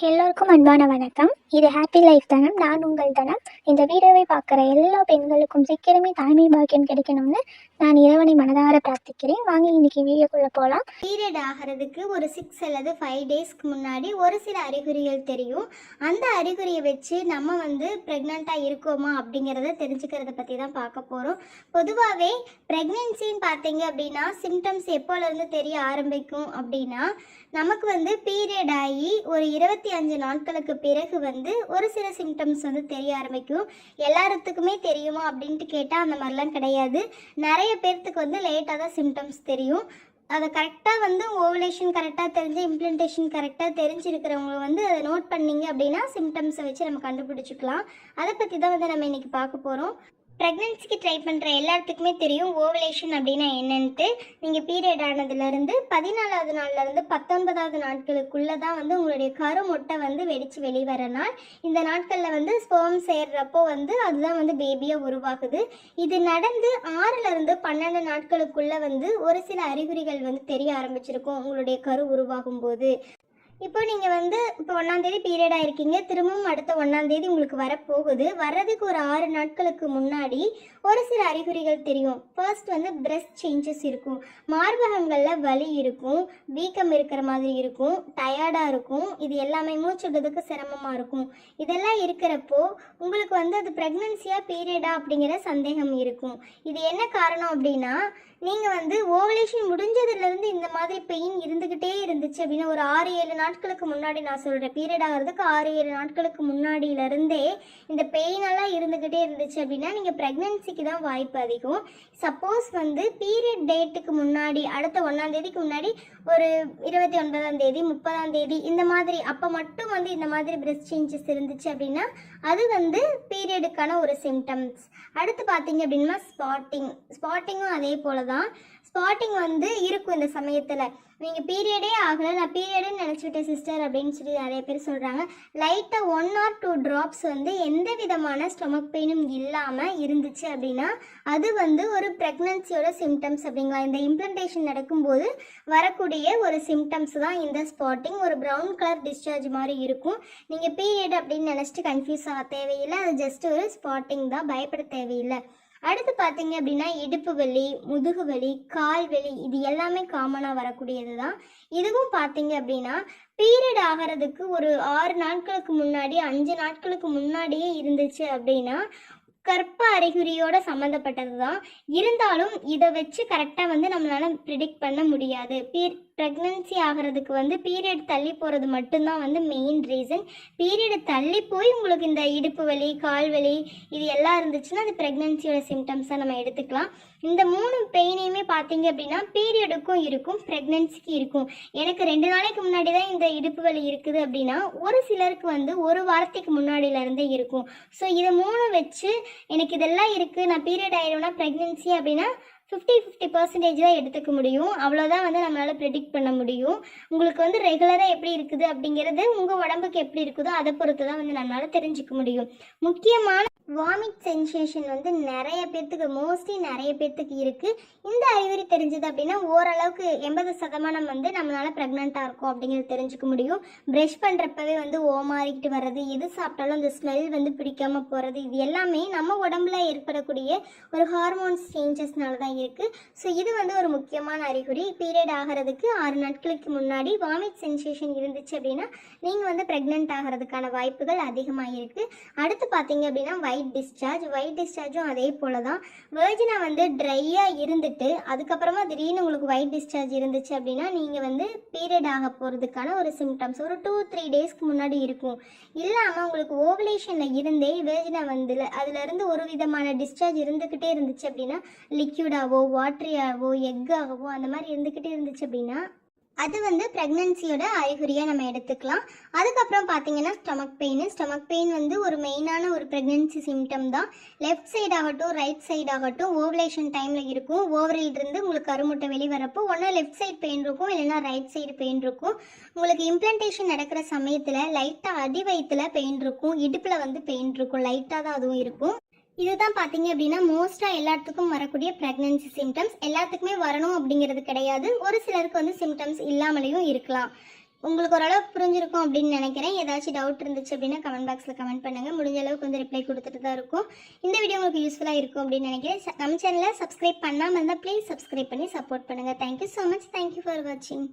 எல்லோருக்கும் அன்பான வணக்கம். இது ஹாப்பி லைஃப் தனம். நான் உங்கள் தனம். இந்த வீடியோவை பார்க்குற எல்லா பெண்களுக்கும் சீக்கிரமே தாய்மை பாக்கியம் கிடைக்கணும்னு நான் இறைவனை மனதார பிரார்த்திக்கிறேன். வாங்க இன்னைக்கு வீடியோக்குள்ளே போகலாம். பீரியட் ஆகிறதுக்கு ஒரு 6 அல்லது 5 டேஸ்க்கு முன்னாடி ஒரு சில அறிகுறிகள் தெரியும். அந்த அறிகுறியை வச்சு நம்ம ப்ரெக்னெண்ட்டாக இருக்கோமா அப்படிங்கிறத தெரிஞ்சுக்கிறத பற்றி தான் பார்க்க போகிறோம். பொதுவாகவே ப்ரெக்னென்சின்னு பார்த்தீங்க அப்படின்னா சிம்டம்ஸ் எப்போலேருந்து தெரிய ஆரம்பிக்கும் அப்படின்னா நமக்கு பீரியட் ஆகி ஒரு 25 நாட்களுக்கு பிறகு ஒரு சில சிம்டம்ஸ் தெரிய ஆரம்பிக்கும். எல்லாத்துக்குமே தெரியுமா அப்படின்ட்டு கேட்டால் அந்த மாதிரிலாம் கிடையாது. நிறைய பேர்த்துக்கு லேட்டாக தான் சிம்டம்ஸ் தெரியும். அதை கரெக்டாக ஓவலேஷன் கரெக்டாக தெரிஞ்சு இம்ப்ளிமெண்டேஷன் கரெக்டாக தெரிஞ்சிருக்கிறவங்க அதை நோட் பண்ணிங்க அப்படின்னா சிம்டம்ஸை வச்சு நம்ம கண்டுபிடிச்சிக்கலாம். அதை பற்றி தான் நம்ம இன்றைக்கி பார்க்க போகிறோம். ப்ரெக்னென்சிக்கு ட்ரை பண்ணுற எல்லாத்துக்குமே தெரியும் ஓவலேஷன் அப்படின்னா என்னன்ட்டு. நீங்கள் பீரியட் ஆனதுலேருந்து 14வது நாள்லேருந்து 19வது நாட்களுக்குள்ளே தான் உங்களுடைய கருமொட்டை வெடித்து வெளிவர நாள். இந்த நாட்களில் ஸ்பெர்ம் சேர்றப்போ அதுதான் பேபியாக உருவாகுது. இது நடந்து 6லேருந்து 12 நாட்களுக்குள்ளே ஒரு சில அறிகுறிகள் தெரிய ஆரம்பிச்சிருக்கும் உங்களுடைய கரு உருவாகும் போது. இப்போ நீங்கள் இப்போ 1ஆம் தேதி பீரியடாக இருக்கீங்க, திரும்பவும் அடுத்த 1ஆம் தேதி உங்களுக்கு வரப்போகுது. வர்றதுக்கு ஒரு 6 நாட்களுக்கு முன்னாடி ஒரு சில அறிகுறிகள் தெரியும். ஃபர்ஸ்ட் பிரெஸ்ட் சேஞ்சஸ் இருக்கும், மார்பகங்களில் வலி இருக்கும், வீக்கம் இருக்கிற மாதிரி இருக்கும், டயர்டாக இருக்கும், இது எல்லாமே மூச்சுடுறதுக்கு சிரமமாக இருக்கும். இதெல்லாம் இருக்கிறப்போ உங்களுக்கு அது ப்ரெக்னன்சியாக பீரியடா அப்படிங்கிற சந்தேகம் இருக்கும். இது என்ன காரணம் அப்படின்னா நீங்கள் ஓவலேஷன் முடிஞ்சதுலேருந்து இந்த மாதிரி பெயின் இருந்துக்கிட்டே இருந்துச்சு அப்படின்னா ஒரு 6-7 நாட்களுக்கு முன்னாடி, நான் சொல்கிறேன் பீரியட் ஆகிறதுக்கு 6-7 நாட்களுக்கு முன்னாடியிலேருந்தே இந்த பெயினெல்லாம் இருந்துக்கிட்டே இருந்துச்சு அப்படின்னா நீங்கள் ப்ரெக்னென்சிக்கு தான் வாய்ப்பு அதிகம். சப்போஸ் பீரியட் டேட்டுக்கு முன்னாடி அடுத்த 1ஆம் தேதிக்கு முன்னாடி ஒரு 29ஆம் தேதி 30ஆம் தேதி இந்த மாதிரி அப்போ மட்டும் இந்த மாதிரி பிரெஸ்ட் சேஞ்சஸ் இருந்துச்சு அப்படின்னா அது பீரியடுக்கான ஒரு சிம்டம்ஸ். அடுத்து பார்த்தீங்க அப்படின்னா ஸ்பாட்டிங்கும் அதே போல தான். ஸ்பாட்டிங் இருக்கும் இந்த சமயத்தில். நீங்கள் பீரியடே ஆகலை, நான் பீரியடுன்னு நினச்சிக்கிட்டேன் சிஸ்டர் அப்படின்னு சொல்லி நிறைய பேர் சொல்கிறாங்க. லைட்டாக 1 or 2 ட்ராப்ஸ் எந்த விதமான ஸ்டொமக் பெயினும் இல்லாமல் இருந்துச்சு அப்படின்னா அது ஒரு ப்ரெக்னன்சியோட சிம்டம்ஸ் அப்படிங்களா. இந்த இம்ப்ளிமெண்டேஷன் நடக்கும்போது வரக்கூடிய ஒரு சிம்டம்ஸ் தான் இந்த ஸ்பாட்டிங். ஒரு ப்ரௌன் கலர் டிஸ்சார்ஜ் மாதிரி இருக்கும். நீங்கள் பீரியட் அப்படின்னு நினச்சிட்டு கன்ஃபியூஸ் ஆக தேவையில்லை, அது ஜஸ்ட் ஒரு ஸ்பாட்டிங் தான், பயப்பட தேவையில்லை. அடுத்து பார்த்தீங்க அப்படின்னா இடுப்பு வலி, முதுகு வலி, கால் வலி இது எல்லாமே காமனாக வரக்கூடியது தான். இதுவும் பார்த்தீங்க அப்படின்னா பீரியட் ஆகிறதுக்கு ஒரு 6 நாட்களுக்கு முன்னாடி 5 நாட்களுக்கு முன்னாடியே இருந்துச்சு அப்படின்னா கற்ப அறிகுறியோட சம்மந்தப்பட்டது தான். இருந்தாலும் இதை வச்சு கரெக்டாக நம்மளால ப்ரிடிக்ட் பண்ண முடியாது. ப்ரெக்னன்சி ஆகிறதுக்கு பீரியட் தள்ளி போகிறது மட்டும்தான் மெயின் ரீசன். பீரியட் தள்ளி போய் உங்களுக்கு இந்த இடுப்பு வலி, கால் வலி இது எல்லாம் இருந்துச்சுன்னா அது ப்ரெக்னன்சியோட சிம்டம்ஸாக நம்ம எடுத்துக்கலாம். இந்த 3 பெயினையுமே பார்த்தீங்க அப்படின்னா பீரியடுக்கும் இருக்கும், ப்ரெக்னன்சிக்கு இருக்கும். எனக்கு 2 நாளைக்கு முன்னாடி தான் இந்த இடுப்பு வலி இருக்குது அப்படின்னா ஒரு சிலருக்கு ஒரு வாரத்துக்கு முன்னாடியிலேருந்தே இருக்கும். ஸோ இதை 3 வச்சு எனக்கு இதெல்லாம் இருக்குது, நான் பீரியட் ஆயிடும்னா ப்ரெக்னன்சி அப்படின்னா 50% தான் எடுத்துக்க முடியும். அவ்வளோதான் நம்மளால் ப்ரெடிக்ட் பண்ண முடியும். உங்களுக்கு ரெகுலராக எப்படி இருக்குது அப்படிங்கிறது உங்கள் உடம்புக்கு எப்படி இருக்குதோ அதை பொறுத்து தான் நம்மளால் தெரிஞ்சுக்க முடியும். முக்கியமான வாமிட் சென்சேஷன் நிறைய பேர்த்துக்கு, மோஸ்ட்லி நிறைய பேர்த்துக்கு இருக்குது. இந்த அறிகுறி தெரிஞ்சது அப்படின்னா ஓரளவுக்கு 80% நம்மளால் ப்ரெக்னெண்ட்டாக இருக்கும் அப்படிங்கிறது தெரிஞ்சுக்க முடியும். ப்ரஷ் பண்ணுறப்பவே ஓமாறிக்கிட்டு வர்றது, எது சாப்பிட்டாலும் அந்த ஸ்மெல் பிடிக்காம போகிறது, இது எல்லாமே நம்ம உடம்புல ஏற்படக்கூடிய ஒரு ஹார்மோன்ஸ் சேஞ்சஸ்னால தான் இருக்குது. ஸோ இது ஒரு முக்கியமான அறிகுறி. பீரியட் ஆகிறதுக்கு 6 நாட்களுக்கு முன்னாடி வாமிட் சென்சேஷன் இருந்துச்சு அப்படின்னா நீங்கள் ப்ரெக்னென்ட் ஆகிறதுக்கான வாய்ப்புகள் அதிகமாக இருக்குது. அடுத்து பார்த்தீங்க அப்படின்னா ஒயிட் டிஸ்சார்ஜும் அதே போல தான். வெர்ஜினா ட்ரையாக இருந்துட்டு அதுக்கப்புறமா திடீர்னு உங்களுக்கு ஒயிட் டிஸ்சார்ஜ் இருந்துச்சு அப்படின்னா நீங்கள் பீரியட் ஆக போகிறதுக்கான ஒரு சிம்டம்ஸ் ஒரு 2-3 டேஸ்க்கு முன்னாடி இருக்கும். இல்லாமல் உங்களுக்கு ஓவலேஷனில் இருந்தே வெர்ஜினா அதுலேருந்து ஒரு விதமான டிஸ்சார்ஜ் இருந்துக்கிட்டே இருந்துச்சு அப்படின்னா லிக்யூடாகவோ வாட்டரியாகவோ எக்காகவோ அந்த மாதிரி இருந்துக்கிட்டே இருந்துச்சு அப்படின்னா அது ப்ரெக்னன்சியோட அறிகுறியாக நம்ம எடுத்துக்கலாம். அதுக்கப்புறம் பார்த்தீங்கன்னா ஸ்டொமக் பெயின் ஒரு மெயினான ஒரு ப்ரெக்னன்சி சிம்டம் தான். லெஃப்ட் சைட் ஆகட்டும் ரைட் சைட் ஆகட்டும் ஓவலேஷன் டைமில் இருக்கும். ஓவரிலிருந்து உங்களுக்கு கருமுட்டை வெளிவரப்போ ஒன்று லெஃப்ட் சைட் பெயின் இருக்கும், இல்லைன்னா ரைட் சைடு பெயின் இருக்கும். உங்களுக்கு இம்ப்ளான்டேஷன் நடக்கிற சமயத்தில் லைட்டாக அடி வயிற்றுல பெயின் இருக்கும், இடுப்பில் பெயின் இருக்கும், லைட்டாக தான் அதுவும் இருக்கும். இதுதான் பார்த்தீங்க அப்படின்னா மோஸ்ட்டாக எல்லாத்துக்கும் வரக்கூடிய ப்ரெக்னன்சி சிம்டம்ஸ். எல்லாத்துக்குமே வரணும் அப்படிங்கிறது கிடையாது. ஒரு சிலருக்கு சிம்டம்ஸ் இல்லாமலேயும் இருக்கலாம். உங்களுக்கு ஓரளவுக்கு புரிஞ்சிருக்கும் அப்படின்னு நினைக்கிறேன். ஏதாச்சும் டவுட் இருந்துச்சு அப்படின்னா கமெண்ட் பாக்ஸில் கமெண்ட் பண்ணுங்கள். முடிஞ்ச அளவுக்கு வந்து ரிப்ளை கொடுத்துட்டு தான் இருக்கும். இந்த வீடியோ உங்களுக்கு யூஸ்ஃபுல்லாக இருக்கும் அப்படின்னு நினைக்கிறேன். நம்ம சேனலை சப்ஸ்கிரைப் பண்ணாமல் இருந்தால் ப்ளீஸ் சப்ஸ்கிரைப் பண்ணி சப்போர்ட் பண்ணுங்கள். Thank you so much. Thank you for வாட்சிங்.